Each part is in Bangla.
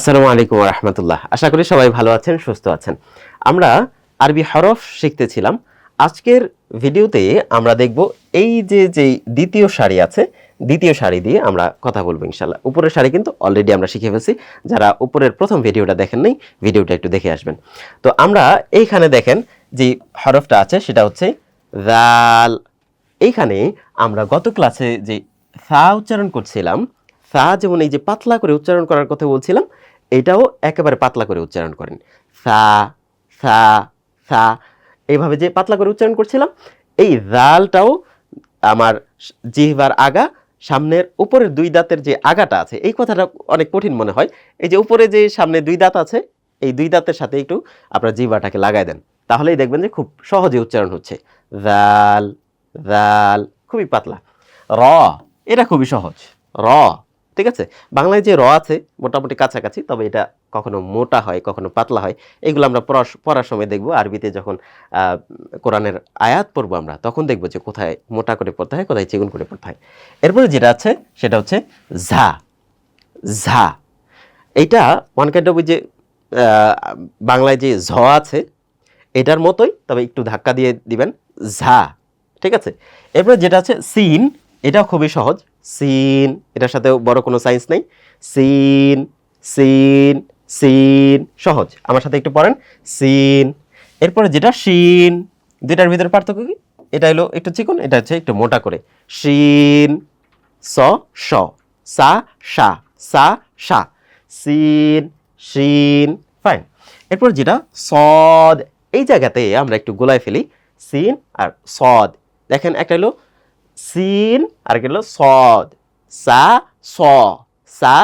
আসসালামু আলাইকুম ওয়া রাহমাতুল্লাহ। আশা করি সবাই ভালো আছেন, সুস্থ আছেন। আমরা আরবি হরফ শিখতেছিলাম। আজকের ভিডিওতে আমরা দেখব এই যে দ্বিতীয় সারি আছে, দ্বিতীয় সারি দিয়ে আমরা কথা বলবো ইনশাআল্লাহ। উপরের সারি কিন্তু অলরেডি আমরা শিখে ফেলছি। যারা উপরের প্রথম ভিডিওটা দেখেন নাই, ভিডিওটা একটু দেখে আসবেন। তো আমরা এইখানে দেখেন যে হরফটা আছে সেটা হচ্ছে যাল। এইখানে আমরা গত ক্লাসে যে সা উচ্চারণ করছিলাম, সা যেমন এই যে পাতলা করে উচ্চারণ করার কথা বলছিলাম, এটাও একেবারে পাতলা করে উচ্চারণ করেন। সা সা সা এইভাবে যে পাতলা করে উচ্চারণ করছিলাম, এই জালটাও আমার জিহ্বার আগা, সামনের উপরের দুই দাঁতের যে আগাটা আছে, এই কথাটা অনেক কঠিন মনে হয়। এই যে উপরে যে সামনে দুই দাঁত আছে, এই দুই দাঁতের সাথে একটু আপনার জিহ্বাটাকে লাগাই দেন, তাহলেই দেখবেন যে খুব সহজে উচ্চারণ হচ্ছে। জাল জাল খুবই পাতলা। র, এটা খুবই সহজ। র, ঠিক আছে। বাংলায় যে র আছে মোটামুটি কাছাকাছি, তবে এটা কখনো মোটা হয়, কখনো পাতলা হয়। এগুলো আমরা পড়ার সময় দেখব। আরবিতে যখন কোরআনের আয়াত পড়বো আমরা, তখন দেখবো যে কোথায় মোটা করে পড়তে হয়, কোথায় চিকন করে পড়তে হয়। এরপরে যেটা আছে সেটা হচ্ছে ঝা। ঝা, এইটা ওয়ান কাইন্ড অফ যে বাংলায় যে ঝ আছে এটার মতোই, তবে একটু ধাক্কা দিয়ে দিবেন। ঝা, ঠিক আছে। এরপরে যেটা আছে সিন, এটাও খুবই সহজ। সিন, এটার সাথে বড় কোনো সায়েন্স নেই। সিন সিন সিন, সহজ। আমার সাথে একটু পড়েন, সিন। এরপরে যেটা শিন, দুইটার ভিতরে পার্থক্য কি? এটা হলো একটু চিকন, এটা হচ্ছে একটু মোটা করে। শিন স শ, সা সা, সা সা, সিন শিন, ফাইন। এরপর যেটা সদ, এই জায়গাতে আমরা একটু গোলায় ফেলি। সিন আর সদ, দেখেন একটা হলো সিন আর একটা হলো সদ। সা স, সা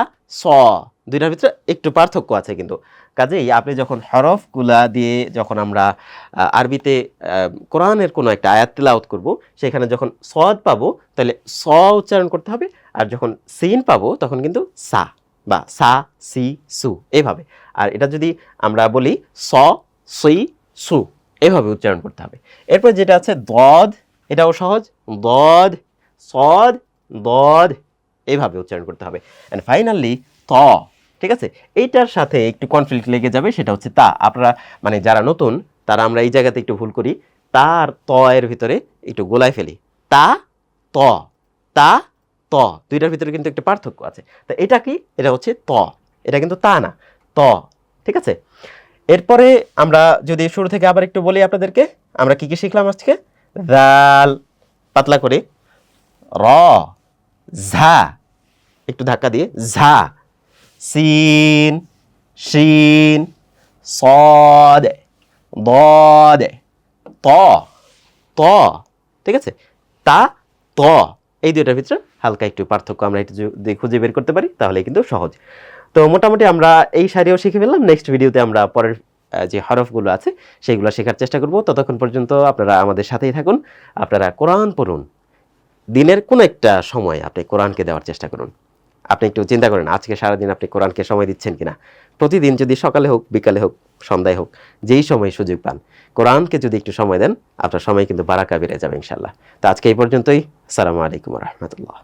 স, দুইটার ভিতরে একটু পার্থক্য আছে কিন্তু। কাজেই আপনি যখন হরফগুলা দিয়ে যখন আমরা আরবিতে কোরআনের কোনো একটা আয়াত তিলাওয়াত করব, সেখানে যখন সদ পাবো তাহলে স উচ্চারণ করতে হবে, আর যখন সিন পাবো তখন কিন্তু সা বা সা সি সু, এভাবে। আর এটা যদি আমরা বলি স সি সু, এভাবে উচ্চারণ করতে হবে। এরপর যেটা আছে দদ, এটাও সহজ। দদ সদ দদ, এইভাবে উচ্চারণ করতে হবে। অ্যান্ড ফাইনালি ত, ঠিক আছে। এইটার সাথে একটু কনফ্লিক্ট লেগে যাবে, সেটা হচ্ছে তা। আপনারা মানে যারা নতুন তারা আমরা এই জায়গাতে একটু ভুল করি, তার ত এর ভিতরে একটু গোলায় ফেলি। তা ত, তা ত, দুইটার ভিতরে কিন্তু একটা পার্থক্য আছে। তো এটা কি? এটা হচ্ছে ত, এটা কিন্তু তা না, ত, ঠিক আছে। এরপরে আমরা যদি শুরু থেকে আবার একটু বলি আপনাদেরকে, আমরা কি কি শিখলাম আজকে? জাল, পাতলা করে। র, ঝা, একটু ধাক্কা দিয়ে ঝা। সিন শিন, সদ দদ, ত ত, ঠিক আছে। তা ত, এই দুইটার ভিতরে হালকা একটু পার্থক্য আমরা একটু যদি খুঁজে বের করতে পারি তাহলে কিন্তু সহজ। তো মোটামুটি আমরা এই সারিও শিখে ফেললাম। নেক্সট ভিডিওতে আমরা পরের যে হরফগুলো আছে সেইগুলো শেখার চেষ্টা করব। ততক্ষণ পর্যন্ত আপনারা আমাদের সাথেই থাকুন। আপনারা কোরআন পড়ুন। দিনের কোনো একটা সময় আপনি কোরআনকে দেওয়ার চেষ্টা করুন। আপনি একটু চিন্তা করেন আজকে সারাদিন আপনি কোরআনকে সময় দিচ্ছেন কিনা। প্রতিদিন যদি সকালে হোক, বিকালে হোক, সন্ধ্যায় হোক, যেই সময় সুযোগ পান, কোরআনকে যদি একটু সময় দেন, আপনার সময় কিন্তু বারাকা বেড়ে যাবে ইনশাল্লাহ। তো আজকে এই পর্যন্তই। আসসালামু আলাইকুম ওয়া রাহমাতুল্লাহ।